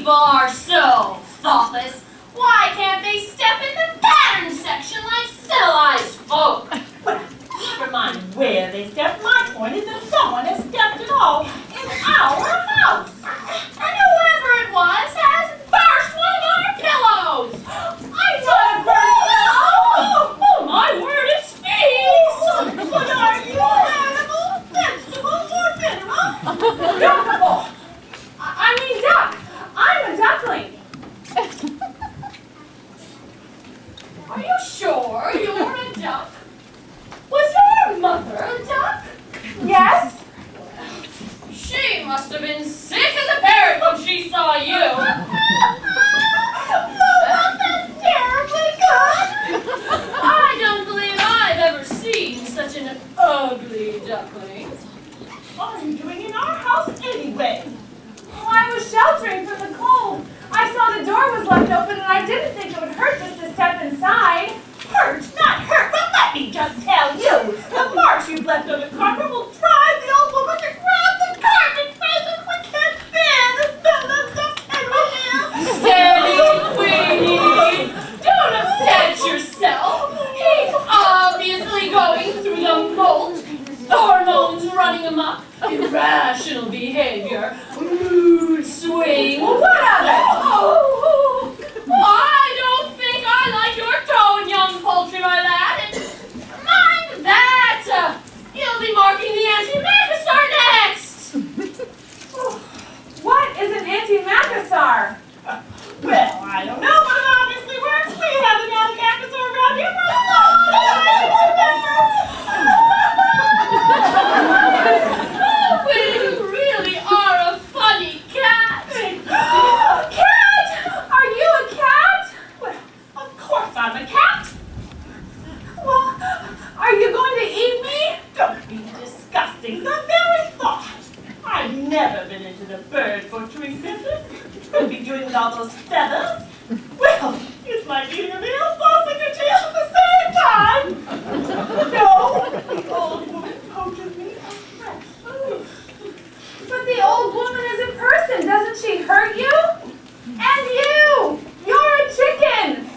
people are so thoughtless. Why can't they step in the pattern section like civilized folk? Well, never mind where they stepped. My point is that someone has stepped it all in our house. And whoever it was has burst one of our pillows. I saw it burst. Oh, my word, it speaks. What are you, animal, vegetable, or mineral? Duckable. I mean duck. I'm a duckling. Are you sure you're a duck? Was your mother a duck? Yes? She must have been sick as a parrot when she saw you. That's terribly good. I don't believe I've ever seen such an ugly duckling. What are you doing in our house anyway? Well, I was sheltering from the cold. I saw the door was left open and I didn't think it would hurt just to step inside. Hurt, not hurt, but let me just tell you. The marks you've left on the carpet will drive the old woman to grab the garbage bag and we can't bear the smell of stuff everywhere. Steady, Queenie. Don't upset yourself. He's obviously going through the mold. Hormones running amok. Irrational behavior. Mood swings. Well, what of it? Oh, I don't think I like your tone, young poultry, my lad. And mind that. You'll be marking the anti-macassar next. What is an anti-macassar? Well, I don't know, but it obviously works. We haven't had an Macassar around here for a long time. Oh, you really are a funny cat. Cat! Are you a cat? Well, of course I'm a cat. Well, are you going to eat me? Don't be disgusting. The very thought. I've never been into the bird butchering business. Could be doing with all those feathers. Well, it's like eating a real sausage and tail at the same time. No, the old woman poaches me. But the old woman is a person. Doesn't she hurt you? And you! You're a chicken!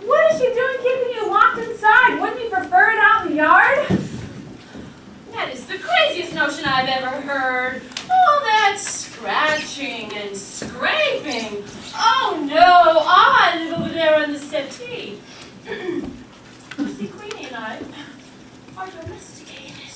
What is she doing keeping you locked inside? Wouldn't you prefer it out in the yard? That is the craziest notion I've ever heard. All that scratching and scraping. Oh no, I live over there on the settee. You see, Queenie and I are domesticated.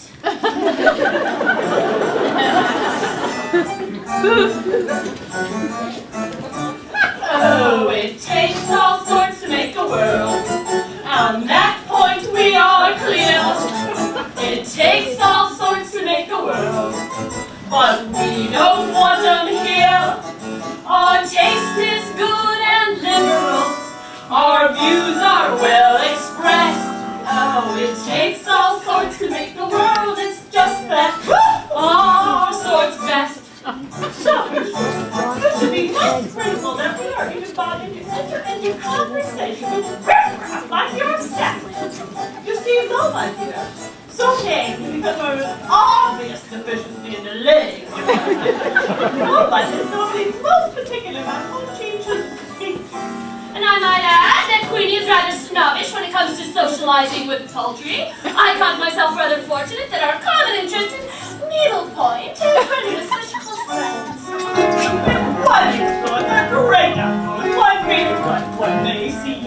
Oh, it takes all sorts to make a world. On that point we are clear. It takes all sorts to make a world. But we don't want them here. Our taste is good and liberal. Our views are well expressed. Oh, it takes all sorts to make the world. It's just that our sort's best. So, you should be most grateful that we are even bothering to enter into conversation with riffraff like yourself. You see, though, my dear, some days we become an obvious deficiency in the leg. No one is normally most particular about whom she should speak to. And I might add that Queenie is rather snobbish when it comes to socializing with poultry. I count myself rather fortunate that our common interest in needlepoint has rendered us such close friends. What exploits are great outdoors. One means one may see.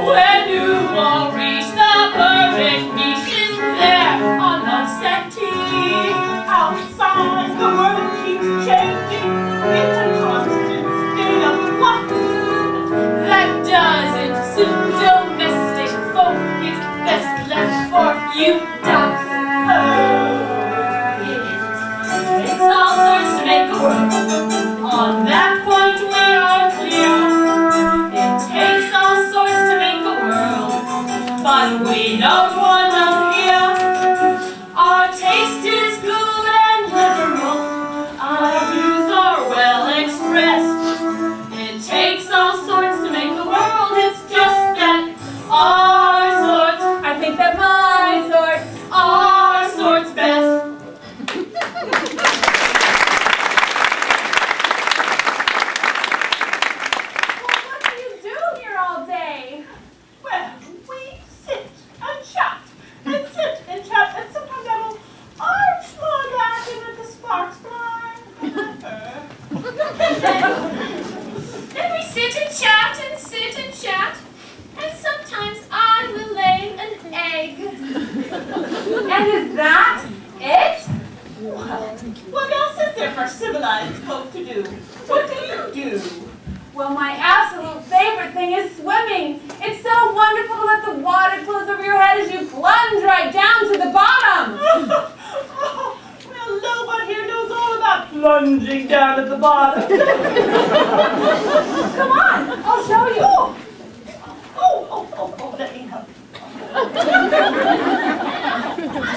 When you all reach the perfect niche, is there on the settee. Outside, the world keeps changing. It's a constant state of flux. That doesn't suit domestic folk. It's best left for you ducks. It takes all sorts to make a world. On that point we are clear. It takes all sorts to make a world. But we don't want them here. Our taste is good and liberal. Our views are well expressed. It takes all sorts to make the world. It's just that our sorts. I think that my sort Then we sit and chat and sit and chat, and sometimes I will lay an egg. And is that it? What else is there for civilized folk to do? What do you do? Well, my absolute favorite thing is swimming. It's so wonderful to let the water close over your head as you plunge right down to the bottom. Well, nobody here knows all about plunging down at the bottom. Come on, I'll show you. Oh, let me help. I'm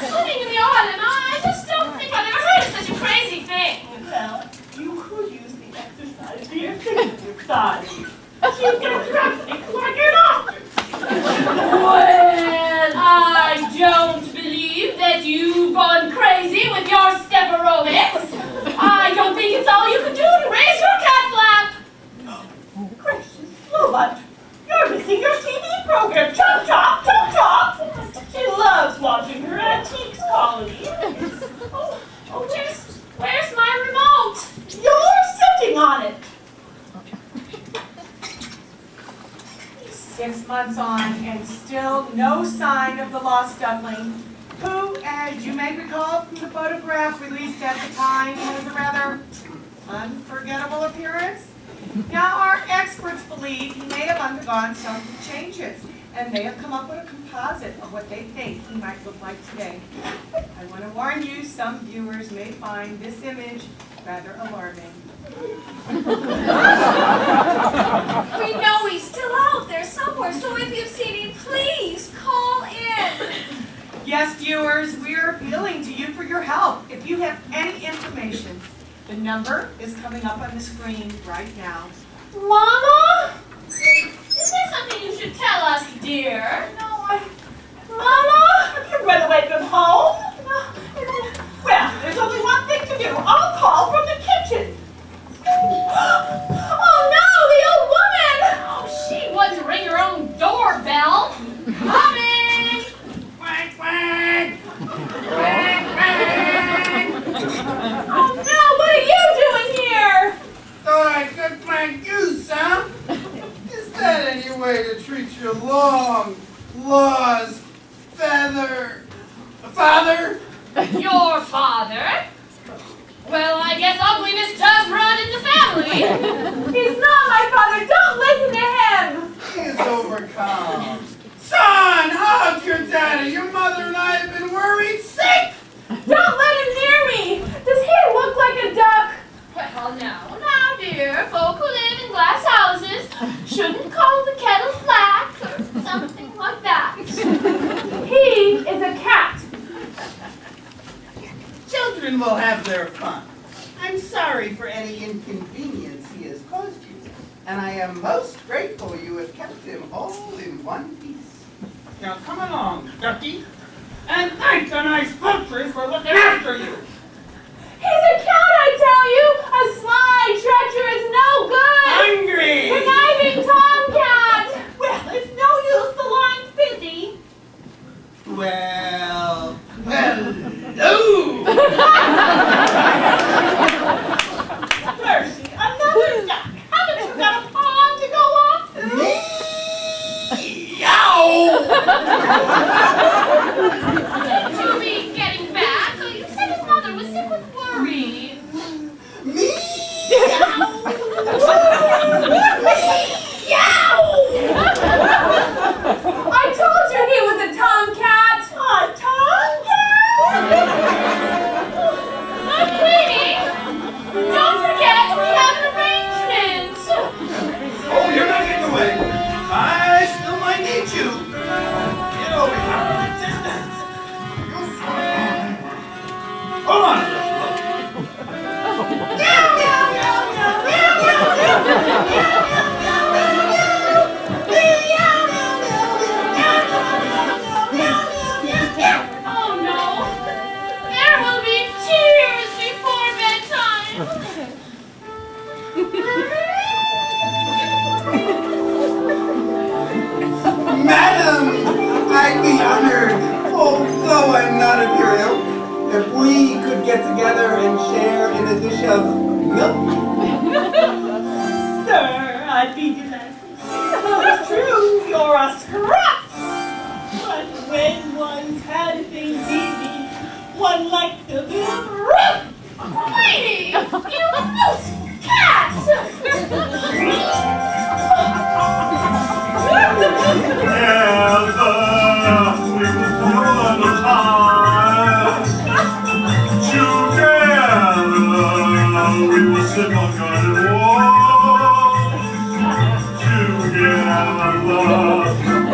swimming in the autumn. I just don't think I've ever heard of such a crazy thing. Well, you could use the exercise to your fingertip side. You get drastic like an ostrich. Well, I don't believe that you've gone crazy with your step aerobics. I don't think it's all you can do to raise your cat flap. Gracious, Lobot, you're missing your TV program. Chop, chop, chop, chop. She loves watching her antiques colony. Oh, where's my remote? You're sitting on it. 6 months on, and still no sign of the lost duckling, who, as you may recall from the photograph released at the time, has a rather unforgettable appearance. Now, our experts believe he may have undergone some changes, and they have come up with a composite of what they think he might look like today. I want to warn you, some viewers may find this image rather alarming. We know he's still out there somewhere, so if you've seen him, please call in. Yes, viewers, we are appealing to you for your help. If you have any information, the number is coming up on the screen right now. Mama? Is there something you should tell us, dear? Mama, have you run away from home? Well, there's only one thing to do. I'll call from the kitchen. Oh no, the old woman! Oh, she wouldn't ring her own doorbell. Coming! Quack, quack! Quack, quack! Oh no, what are you doing here? Thought I could prank you, Sam. Is that any way to treat your long lost father? Your father? Well, I guess ugliness does run in the family. He's not my father. Don't listen to him. He is overcome. Son, hug your daddy. Your mother and I have been worried sick. Don't let him near me. Does he look like a duck? Well, now, dear, folk who live in glass houses shouldn't call the kettle black or something like that. He is a cat. Children will have their fun. I'm sorry for any inconvenience he has caused you, and I am most grateful you have kept him all in one piece. Now come along, Ducky, and thank the nice poultry for looking after you. He's a cat, I tell you. A sly, treacherous, no good, Hungry! conniving tomcat. Well, it's no use, the line's busy. Well, hello! Mercy, another duck. Haven't you got a pond to go off to? Meow! To be getting back, you said his mother was sick with worry. I told you he was a tomcat. A tomcat? Queenie, don't forget we have an arrangement. Oh, you're not getting away. I still might need you. Get over here. Hold on. Oh no, there will be tears before bedtime. Madam, I'd be honored, although I'm not a hero, if we could get together and share in a dish of milk.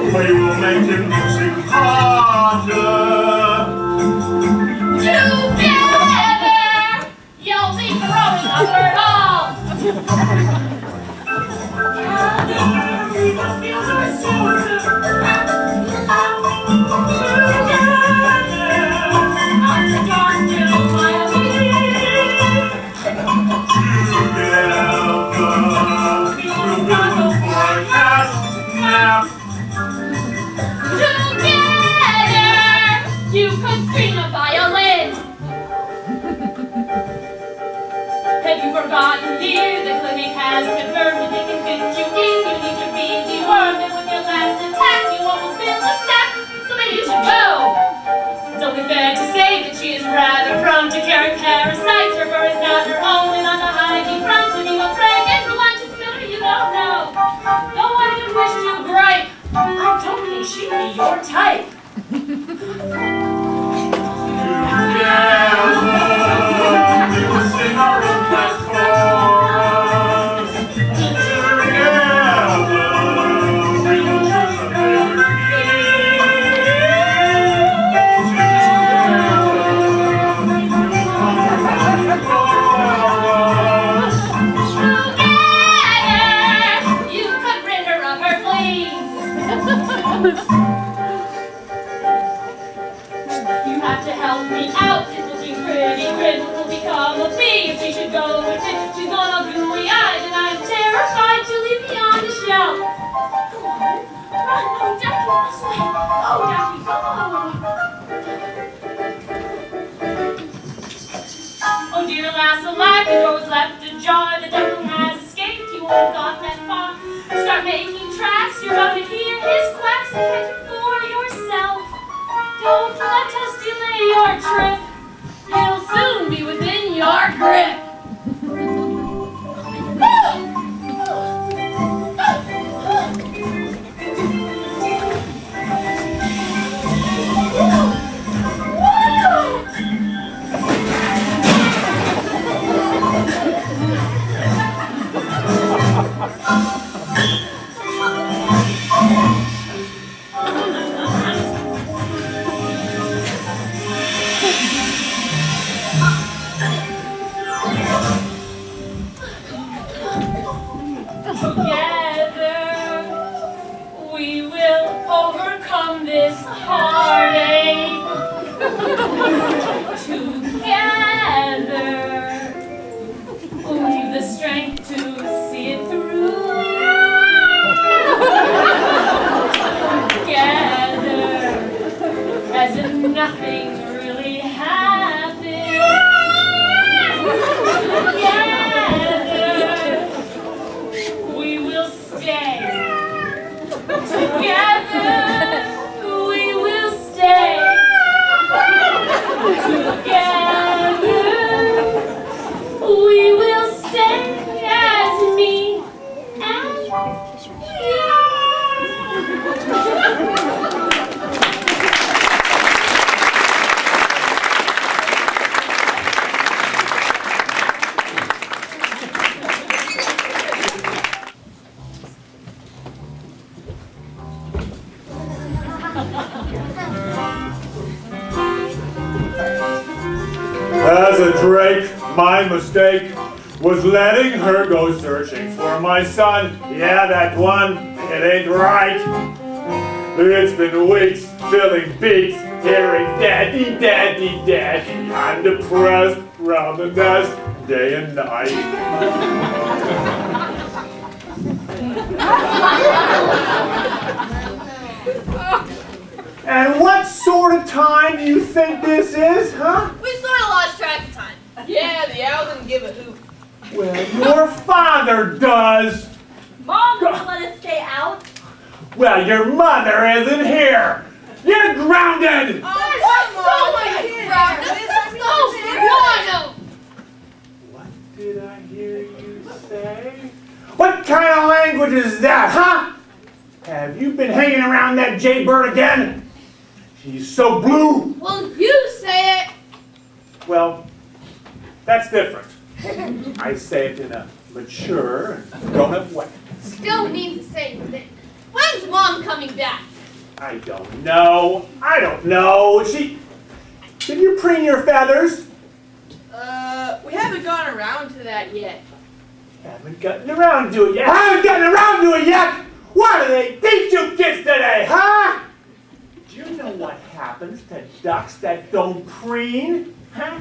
We will make him sing harder. Together, you'll be throwing up her all. We must feel the resources. You could string a violin. Have you forgotten, dear, the clinic has confirmed that they can fit you in. You need to be dewormed, and with your last attack, you almost feel a sack. So maybe you should go. It's only fair to say that she is rather prone to carry parasites. Her fur is not her own, and on the hygiene front, to be a pregnant, the lunch is spiller, you don't know. Though I do wish to gripe, I don't think she'd be your type. You have to help me out. It's looking pretty grim. What will become of me if she should go with it? She's gone all gooey eyed, and I'm terrified to leave me on the shelf. Go on, run, no, Jackie, this way. Go, Jackie, go. Oh dear, alas, alive, the door was left ajar. The duckling has escaped. He won't have gone that far. Start making tracks. You're bound to hear his quacks and catch him for yourself. Don't let us delay your trip. He'll soon be within your grip. Together, we will overcome this heartache. Together, we've the strength to see it through. Together, as if nothing really happened. Together, we will stay. Together, we will stay. Together, we will stay as me and you. As a drake, my mistake was letting her go searching for my son. Yeah, that one, it ain't right. It's been weeks filling beats, hearing daddy, daddy, daddy. I'm depressed round the nest day and night. And what sort of time do you think this is, huh? We sort of lost track of time. Yeah, the owl didn't give a hoot. Well, your father does. Mom wouldn't let us stay out. Well, your mother isn't here. You're grounded. What did I hear you say? What kind of language is that, huh? Have you been hanging around that jaybird again? He's so blue. Well, you say it. Well, that's different. I say it in a mature, and grown-up way. Still means the same thing. When's Mom coming back? I don't know. I don't know. Did you preen your feathers? We haven't gone around to that yet. Haven't gotten around to it yet. Haven't gotten around to it yet? What do they teach you kids today, huh? Do you know what happens to ducks that don't preen? Huh?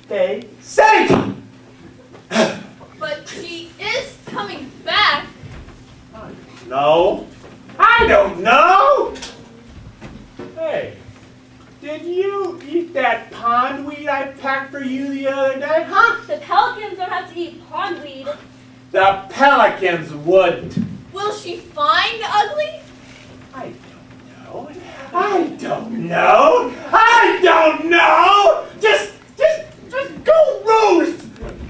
They sink! But she is coming back. No. I don't know! Hey, did you eat that pondweed I packed for you the other day, huh? The pelicans don't have to eat pondweed. The pelicans wouldn't. Will she find Ugly? I don't know. I don't know. I don't know! Just go roost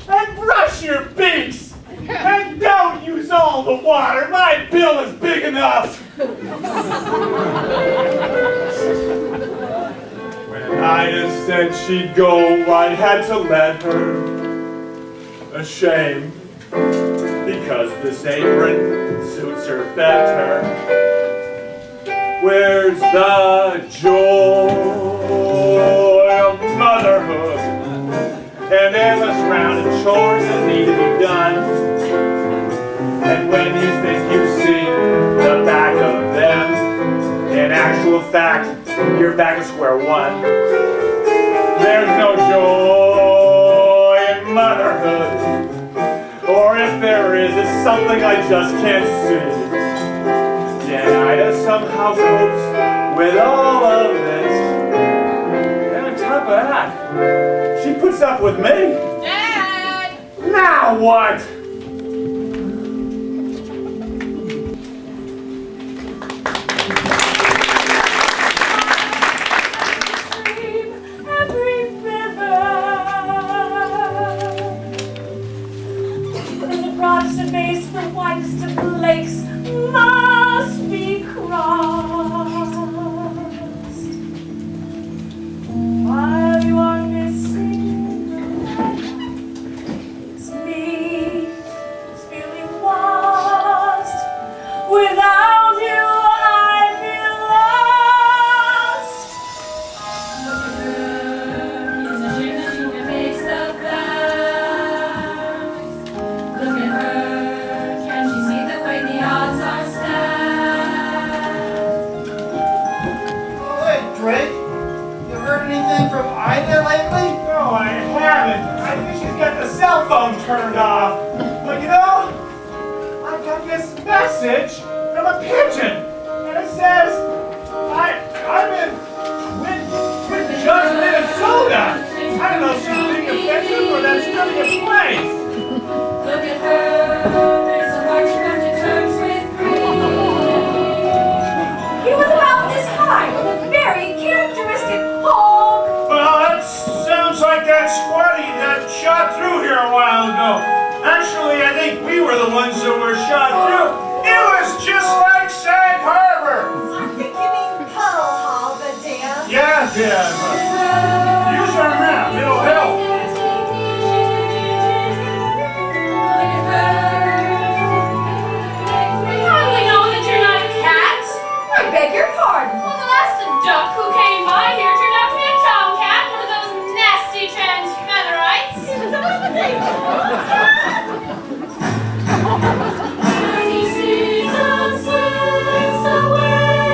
and brush your beaks! And don't use all the water. My bill is big enough. When Ida said she'd go, I had to let her. A shame, because this apron suits her better. Where's the joy of motherhood and endless rounded chores that need to be done? And when you think you've seen the back of them, in actual fact, you're back at square one. There's no joy in motherhood, or if there is, it's something I just can't see. Yet Ida somehow copes with all of this. And on top of that, she puts up with me. Dad! Now what? Turned off. But you know, I got this message from a pigeon, and it says, I'm in Judge, Minnesota. I don't know if she's being offensive or that's really a place. Look at her, there's a heart she comes to terms with grief. He was about this high with a very characteristic honk. Well, that sounds like that squatty that shot through here a while ago. Actually, I think we were the ones that were shot through. It was just like Sag Harbor. I think you mean Pearl Harbor, dear. Yeah, yeah. Use our map. It'll help. How do we know that you're not a cat? I beg your pardon. Well, the last duck who came by here turned out to be a tomcat, one of those nasty trans featherites. Seasons slips away,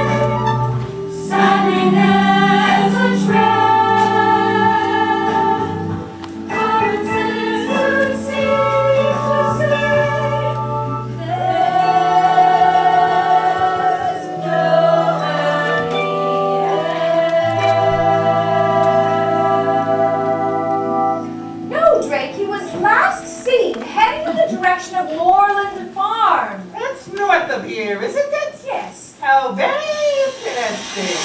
saddening as a trap. Provinces would seem to say, there's no happy end. No, Drake, he was last seen heading in the direction of Moreland Farm. That's north of here, isn't it? Yes. How very interesting.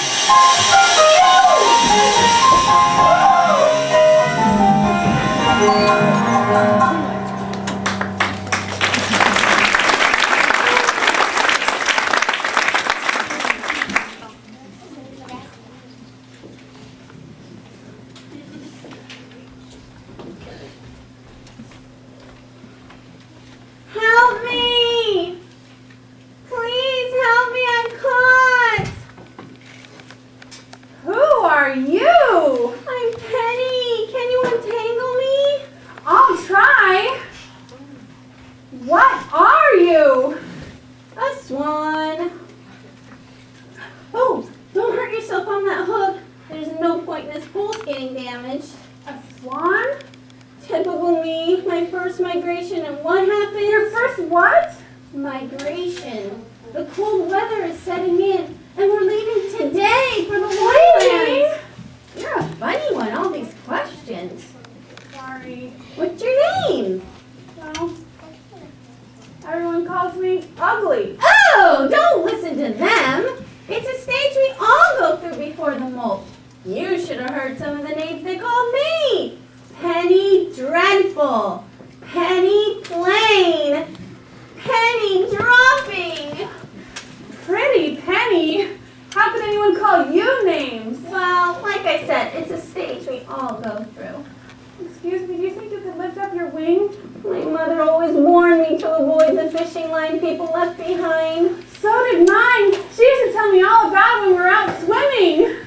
What are you? A swan. Oh, don't hurt yourself on that hook. There's no point in this pool's getting damaged. A swan? Typical me, my first migration, and what happened? Your first what? Migration. The cold weather is setting in, and we're leaving today for the lowlands. You're a funny one, all these questions. Sorry. What's your name? Well, everyone calls me ugly. Oh, don't listen to them. It's a stage we all go through before the molt. You should have heard some of the names they called me. Penny Dreadful, Penny Plain, Penny Dropping. Pretty Penny. How could anyone call you names? Well, like I said, it's a stage we all go through. Excuse me, do you think you could lift up your wing? My mother always warned me to avoid the fishing line people left behind. So did mine. She used to tell me all about it when we were out swimming.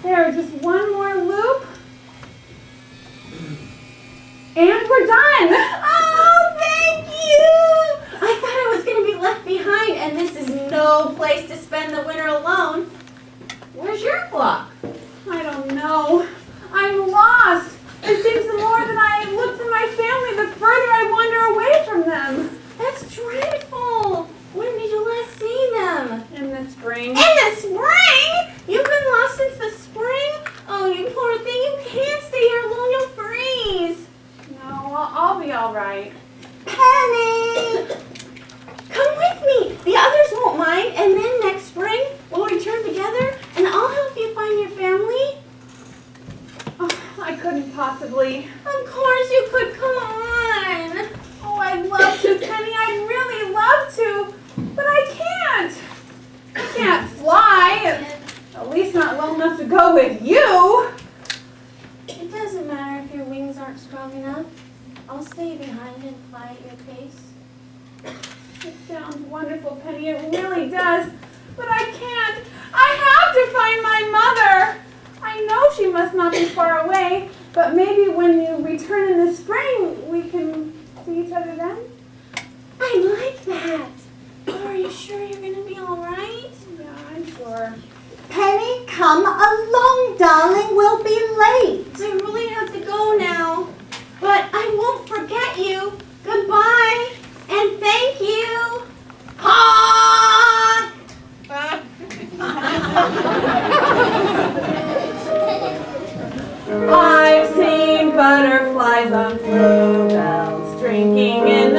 There, just one more loop. And we're done. Oh, thank you! I thought I was going to be left behind, and this is no place to spend the winter alone. Where's your flock? I don't know. I'm lost. It seems the more that I look for my family, the further I wander away from them. That's dreadful. When did you last see them? In the spring. In the spring? You've been lost since the spring? Oh, you poor thing. You can't stay here alone. You'll freeze. No, I'll be all right. Penny! Come with me. The others won't mind. And then next spring, we'll return together, and I'll help you find your family. Oh, I couldn't possibly. Of course you could. Come on. Oh, I'd love to, Penny. I'd really love to. But I can't. I can't fly. At least not well enough to go with you. It doesn't matter if your wings aren't strong enough. I'll stay behind and fly at your pace. It sounds wonderful, Penny. It really does. But I can't. I have to find my mother. I know she must not be far away, but maybe when you return in the spring, we can see each other then? I like that. But are you sure you're going to be all right? Yeah, I'm sure. Penny, come along, darling. We'll be late. I really have to go now. But I won't forget you. Goodbye. And thank you. Honk! I've seen butterflies on bluebells drinking in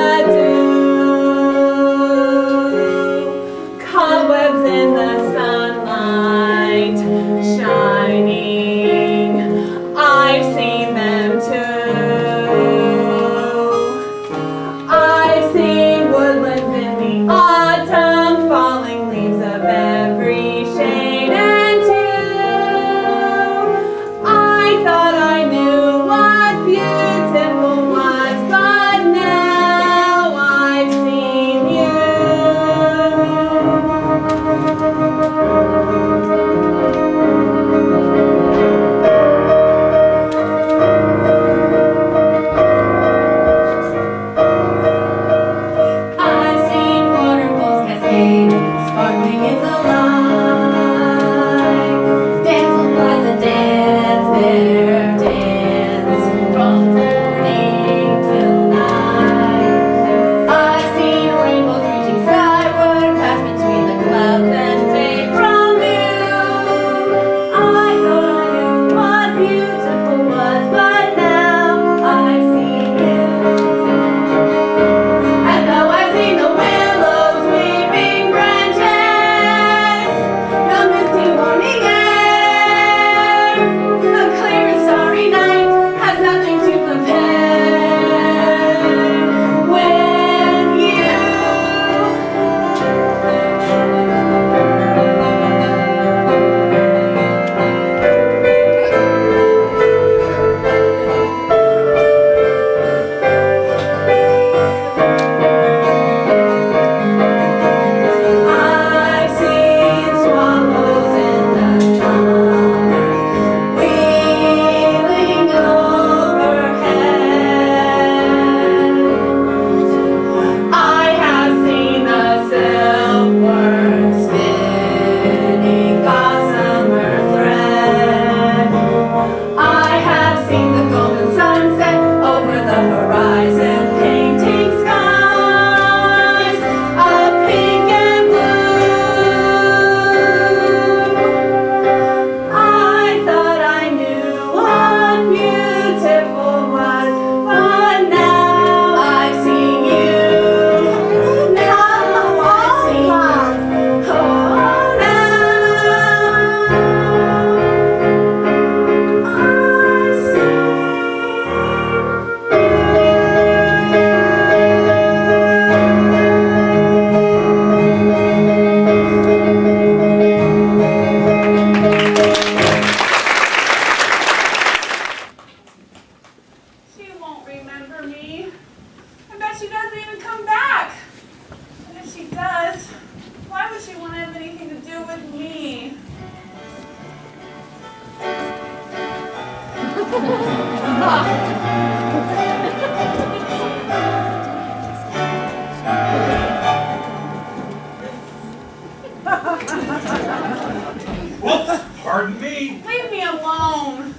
me? Leave me alone.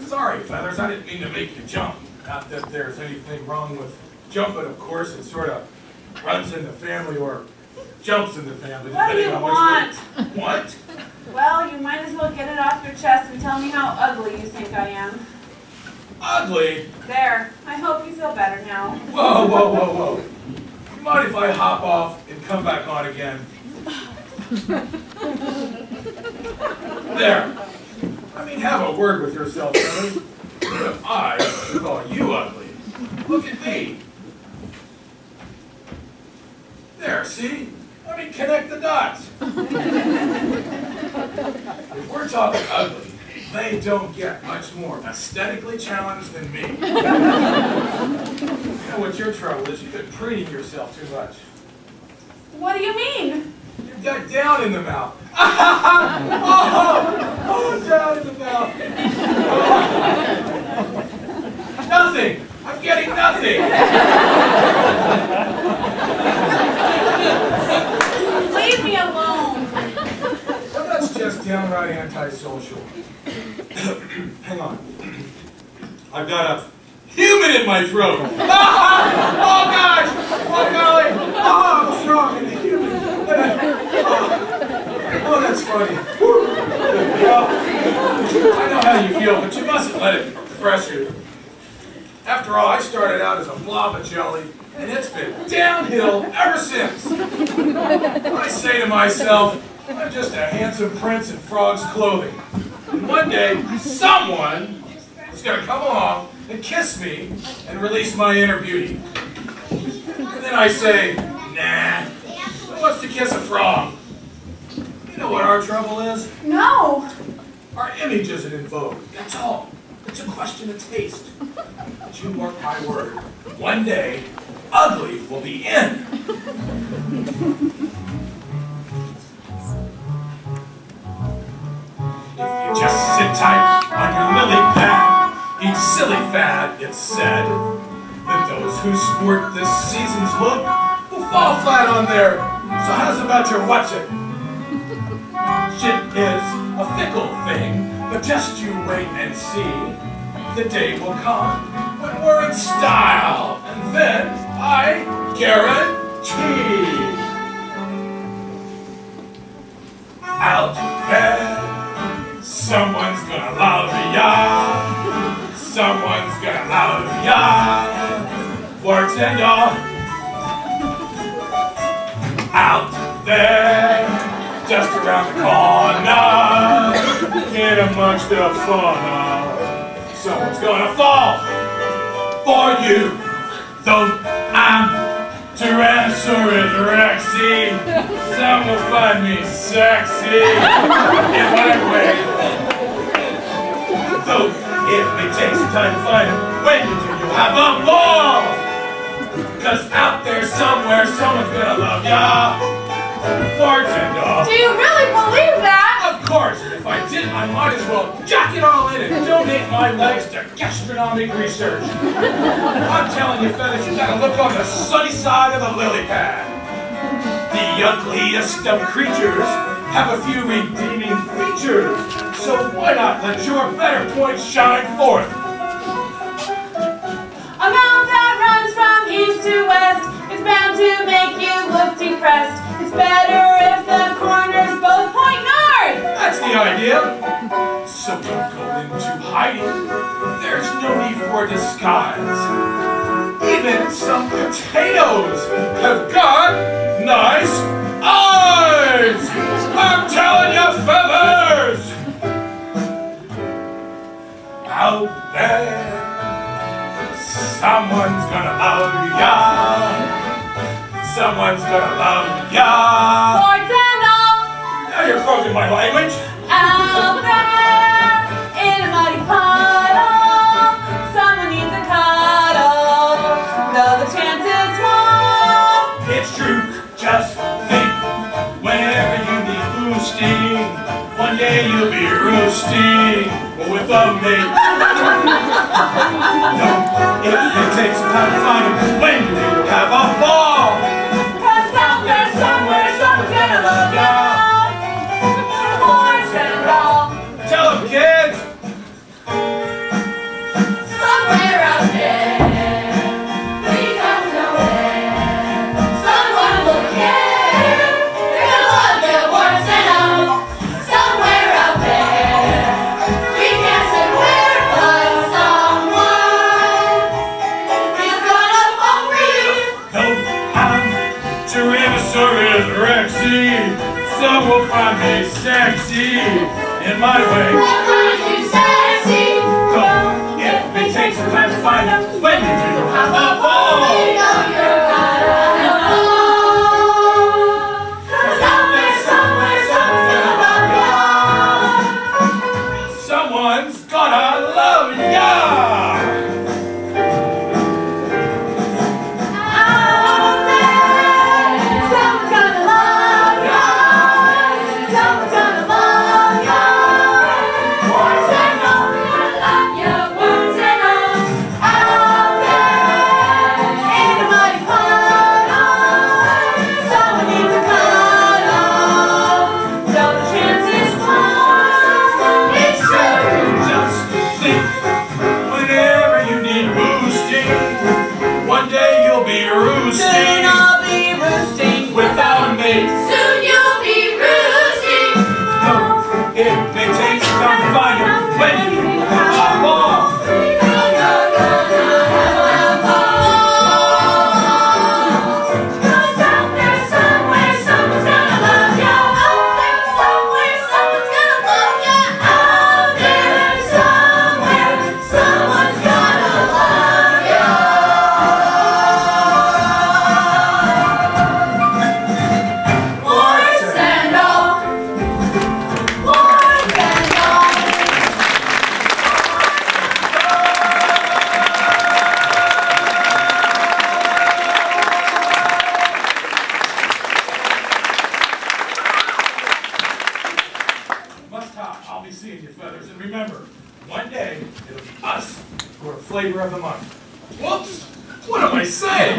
Sorry, Feathers, I didn't mean to make you jump. Not that there's anything wrong with jumping, of course. It sort of runs in the family or jumps in the family. What do you depending on want? which way. What? Well, you might as well get it off your chest and tell me how ugly you think I am. Ugly? There. I hope you feel better now. Whoa, whoa, whoa, whoa. You mind if I hop off and come back on again? There. I mean, have a word with yourself, Feathers. What if I call you ugly? Look at me. There, see? I mean, connect the dots. If we're talking ugly, they don't get much more aesthetically challenged than me. You know what your trouble is? You've been preening yourself too much. What do you mean? You've got down in the mouth. Oh, down in the mouth. Oh. Nothing. I'm getting nothing. Leave me alone. Well, that's just downright antisocial. Hang on. I've got a human in my throat. Oh, gosh. Oh, golly. Oh, what's wrong with the human? Oh, that's funny. Well, I know how you feel, but you mustn't let it depress you. After all, I started out as a blob of jelly, and it's been downhill ever since. I say to myself, I'm just a handsome prince in frog's clothing. And one day, someone is going to come along and kiss me and release my inner beauty. And then I say, nah, who wants to kiss a frog? You know what our trouble is? No. Our image isn't in vogue, that's all. It's a question of taste. But you mark my word, one day, ugly will be in. If you just sit tight on your lily pad, each silly fad, it's said, that those who sport this season's look will fall flat on their, so how's about your watch it? Shit is a fickle thing, but just you wait and see. The day will come when we're in style, and then I guarantee out there someone's gonna love ya. Someone's gonna love ya. Words and y'all out there. Just around the corner, in amongst the fauna, someone's gonna fall for you. Though I'm Tyrannosaurus Rexy, some will find me sexy in whatever way. Though it may take some time to find them, when you do, you'll have a ball. 'Cause out there somewhere, someone's gonna love ya. Bartender. Do you really believe that? Of course. If I didn't, I might as well jack it all in and donate my legs to gastronomic research. I'm telling you, Feathers, you gotta look on the sunny side of the lily pad. The ugliest of creatures have a few redeeming features, so why not let your better points shine forth? A mouth that runs from east to west is bound to make you look depressed. It's better if the corners both point north. That's the idea. So don't go into hiding. There's no need for disguise. Even some potatoes have got nice eyes. I'm telling you, Feathers. Out there, someone's gonna love ya. Someone's gonna love ya. Boards and all. Now you're quoting my language. Out there in a muddy puddle, someone needs a cuddle, though the chance is small. It's true, just think, whenever you be boosting, one day you'll be roosting with a mate. No, if it takes some time to find him, when you do, you'll have a ball. 'Cause out there somewhere, someone's gonna love ya. Boards and all. Tyrannosaurus Rexy. Some will find me sexy in my way. Though it may take some time to find out when you do have a ball. Someone's gonna love ya! Soon I'll be roosting without a mate. Soon you'll be roosting. Though it may take some time to find you when you have a ball. Cause out there somewhere someone's gonna love ya. Out there somewhere someone's gonna love ya. Out there somewhere someone's gonna love ya. Horse and all. Horse and all. Must talk. I'll be seeing you, feathers. And remember, one day it'll be us who are flavor of the month. Whoops! What am I saying?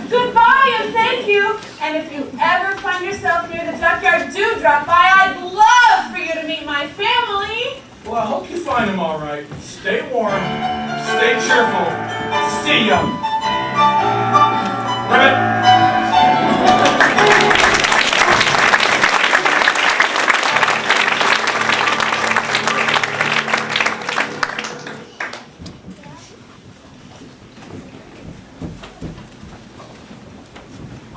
Goodbye and thank you. And if you ever find yourself near the junkyard, do drop by. I'd love for you to meet my family. Well, I hope you find them all right. Stay warm, stay cheerful, stay young. Ribbit.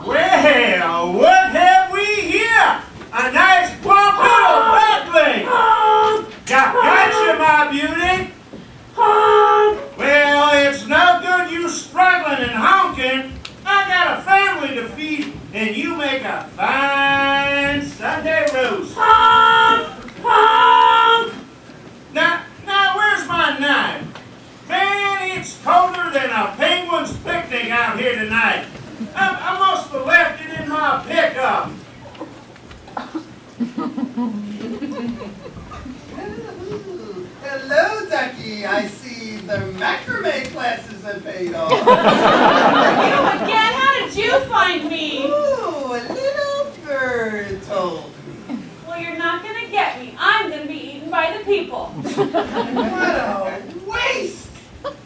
Well, what have we here? A nice plump little duckling. Gotcha, my beauty. Well, it's no good you struggling and honking. I got a family to feed, and you make a fine Sunday roast. Now, where's my knife? Man, it's colder than a penguin's picnic out here tonight. I must have left it in my pickup. Hello, Ducky. I see the macrame classes have paid off. You again? How did you find me? Ooh, a little bird told me. Well, you're not going to get me. I'm going to be eaten by the people. What a waste!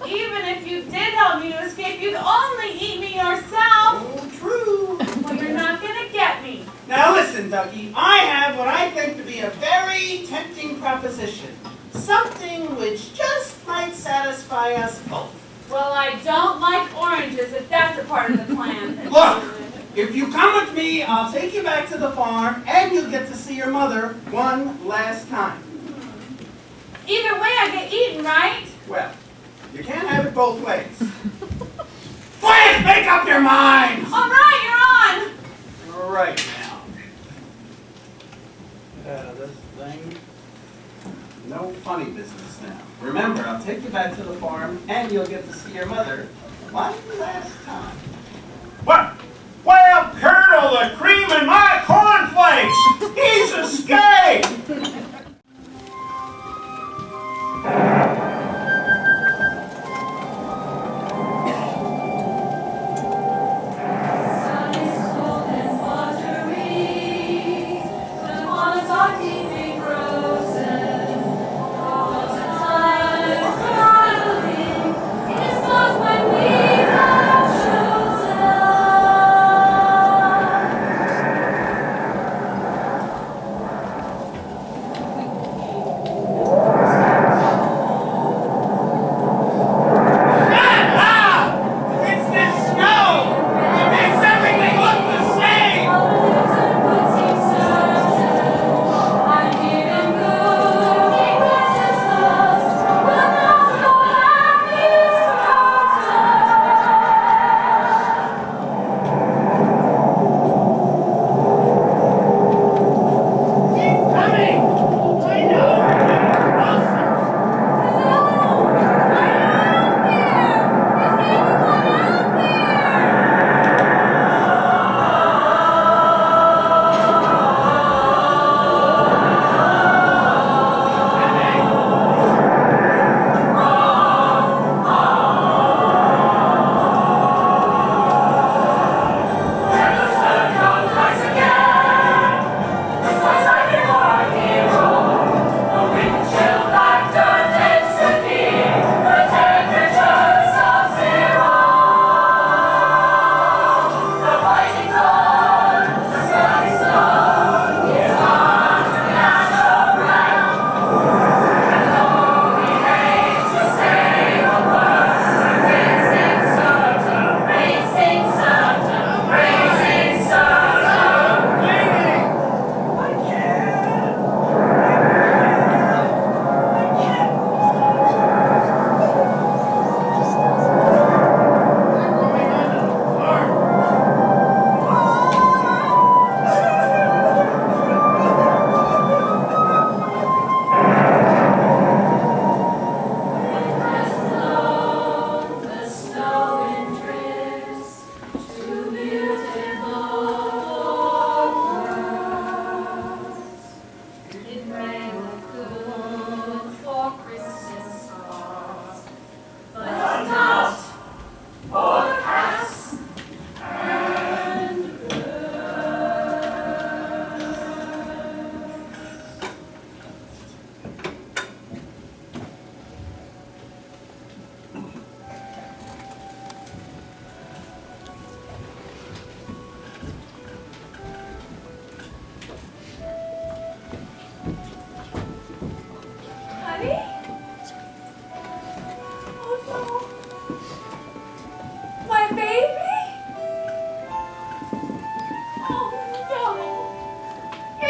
Even if you did help me to escape, you'd only eat me yourself. Oh, true. Well, you're not going to get me. Now listen, Ducky, I have what I think to be a very tempting proposition. Something which just might satisfy us both. Well, I don't like oranges if that's a part of the plan. Look, if you come with me, I'll take you back to the farm, and you'll get to see your mother one last time. Either way, I get eaten, right? Well, you can't have it both ways. Quiet! Make up your mind! All right, you're on. Right now. This thing. No funny business now. Remember, I'll take you back to the farm, and you'll get to see your mother one last time. What? Well, curdle the cream in my cornflakes! He's escaped! Sun is cold and watery. The ponds are deep and frozen. All the time, cuddling. It's not when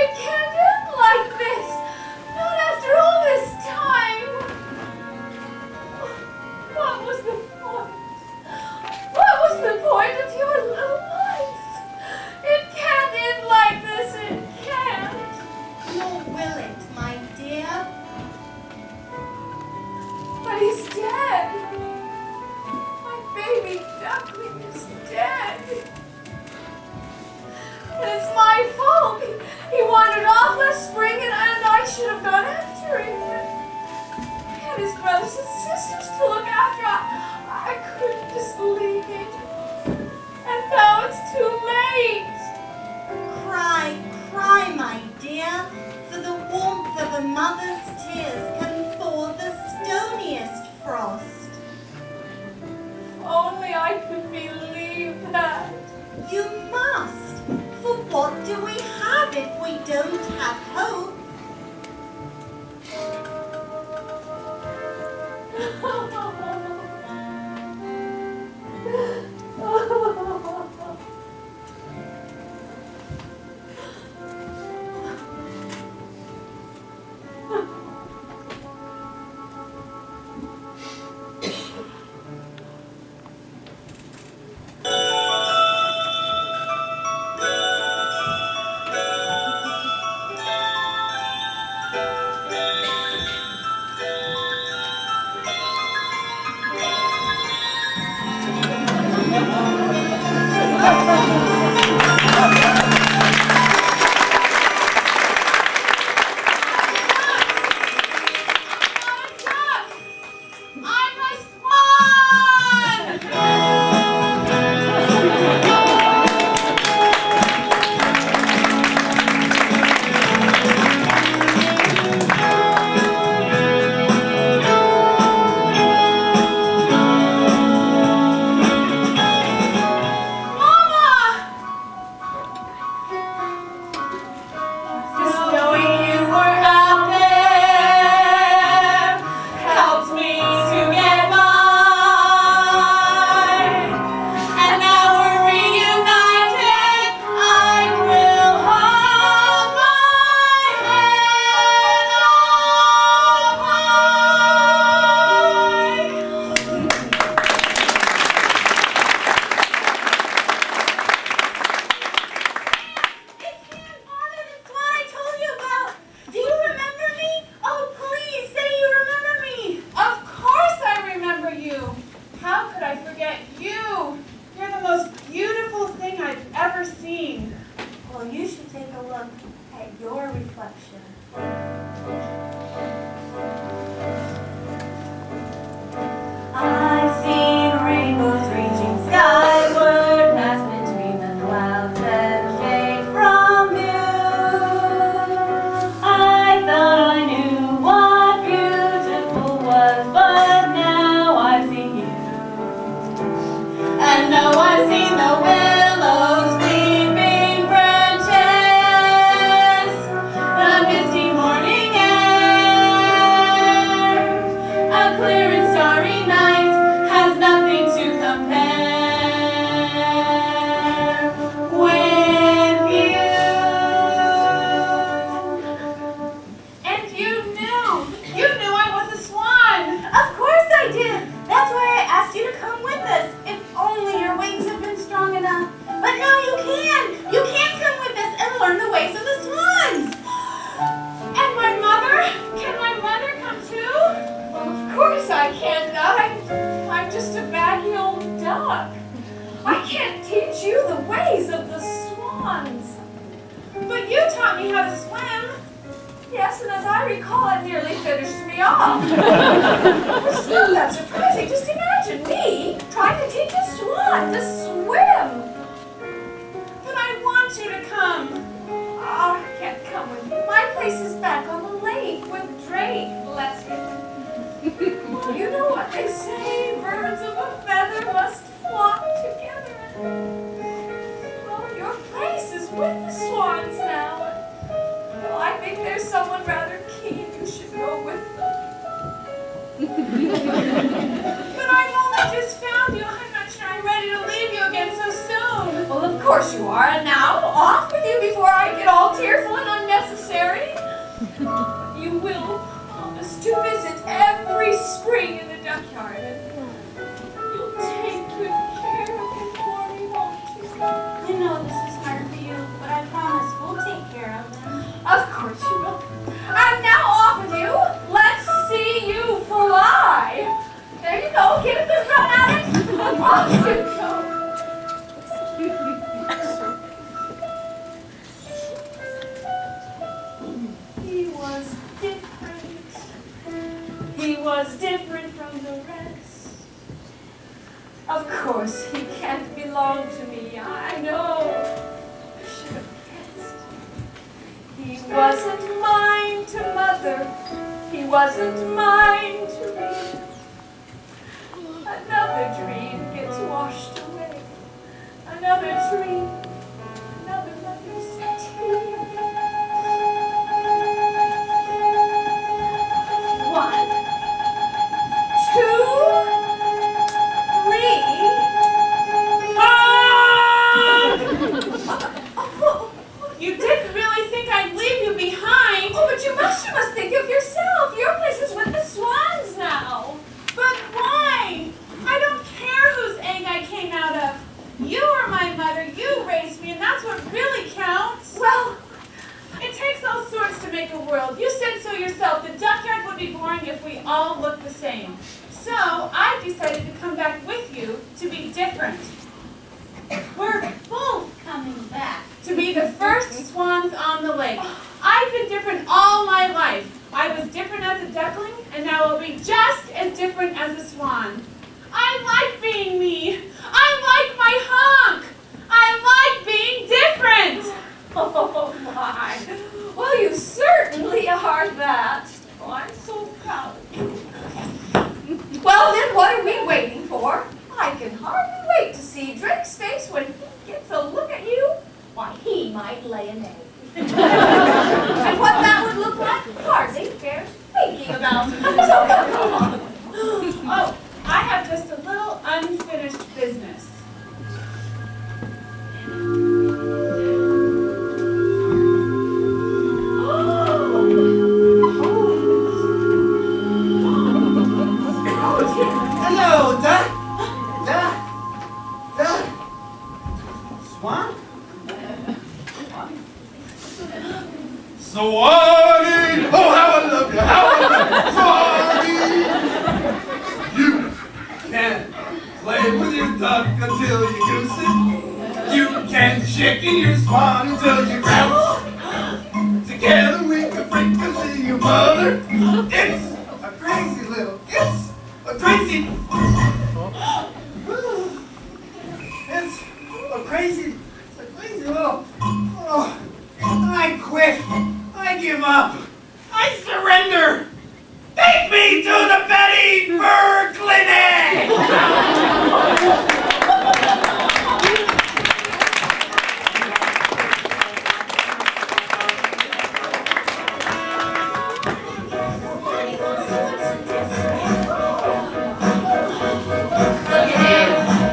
It can't end like this. Not after all this time. What was the point? What was the point of your little life? It can't end like this. It can't. Nor will it, my dear. But he's dead. My baby duckling is dead. And it's my fault. He wandered off last spring and I should have gone after him. He had his brothers and sisters to look after. I couldn't just leave him. And now it's too late. Cry, cry, my dear, for the warmth of a mother's tears can thaw the stoniest frost. Only I could believe that. You must, for what do we have if we don't have hope? Yes, and as I recall, it nearly finished me off. It's not that surprising. Just imagine me trying to teach a swan to swim. But I want you to come. Oh, I can't come with you. My place is back on the lake with Drake, bless him. Well, you know what they say, birds of a feather must flock together. Well, your place is with the swans now. Well, I think there's someone rather keen you should go with them. But I've only just found you. I'm not sure I'm ready to leave you again so soon. Well, of course you are. And now, off with you before I get all tearful and unnecessary. necessary. You will promise to visit every spring in the duckyard, and you'll take good care of him for me, won't you? I know this is hard for you, but I promise we'll take care of them. Of course you will. And now off with you. Let's see you fly. There you go. Get a good run at it. Off you go. He was different. He was different from the rest. Of course, he can't belong to me. I know. I should have guessed. He wasn't mine to mother. He wasn't mine to me. Another dream gets washed away. Another dream. Another mother's tear. 1, 2, 3. You didn't really think I'd leave you behind. Oh, but you must think of yourself. Your place is with the swans now. But why? I don't care whose egg I came out of. You are my mother. You raised me, and that's what really counts. Well, it takes all sorts to make a world. You said so yourself. The duckyard would be boring if we all looked the same. So I decided to come back with you to be different. We're both coming back. To be the first swans on the lake. I've been different all my life. I was different as a duckling, and now I'll be just as different as a swan. I like being me. I like my honk. I like being different. Oh my. Well, you certainly are that. Oh, I'm so proud of you. Well, then what are we waiting for? I can hardly wait to see Drake's face when he gets a look at you. Why, he might lay an egg. And what that would look like hardly bears thinking about. So come on. Oh, I have just a little unfinished business. Hello, Duck. Swan? Swanee! Oh, how I love you! How I love you! Swanee! You can play with your duck until you goose it. You can chicken your swan until you crouch. Together we can freak and see your mother. It's a crazy little, it's a crazy little, oh, I quit. I give up. I surrender. Take me to the Betty Bird Clinic!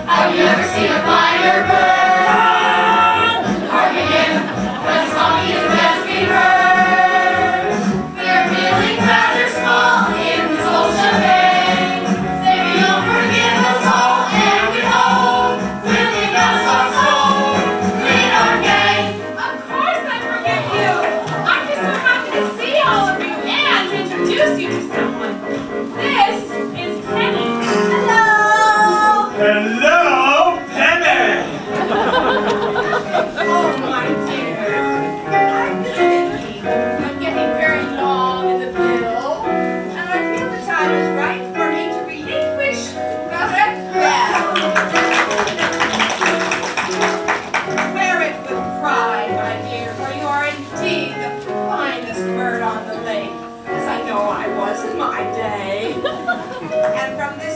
Have you ever seen a finer bird? Hark again, the song is best be heard. They're feeling rather small in this ocean bay. Maybe you'll forgive us all, and we hope we'll leave us our soul in our gang. Of course I forgive you. I'm just so happy to see all of you and to introduce you to someone. This is Penny. Hello. Hello, Penny! Oh, my dear. I'm getting very long in the middle, and I feel the time is right for me to relinquish the red bell. Wear it with pride, my dear, for you are indeed the finest bird on the lake, as I know I was in my day. And from this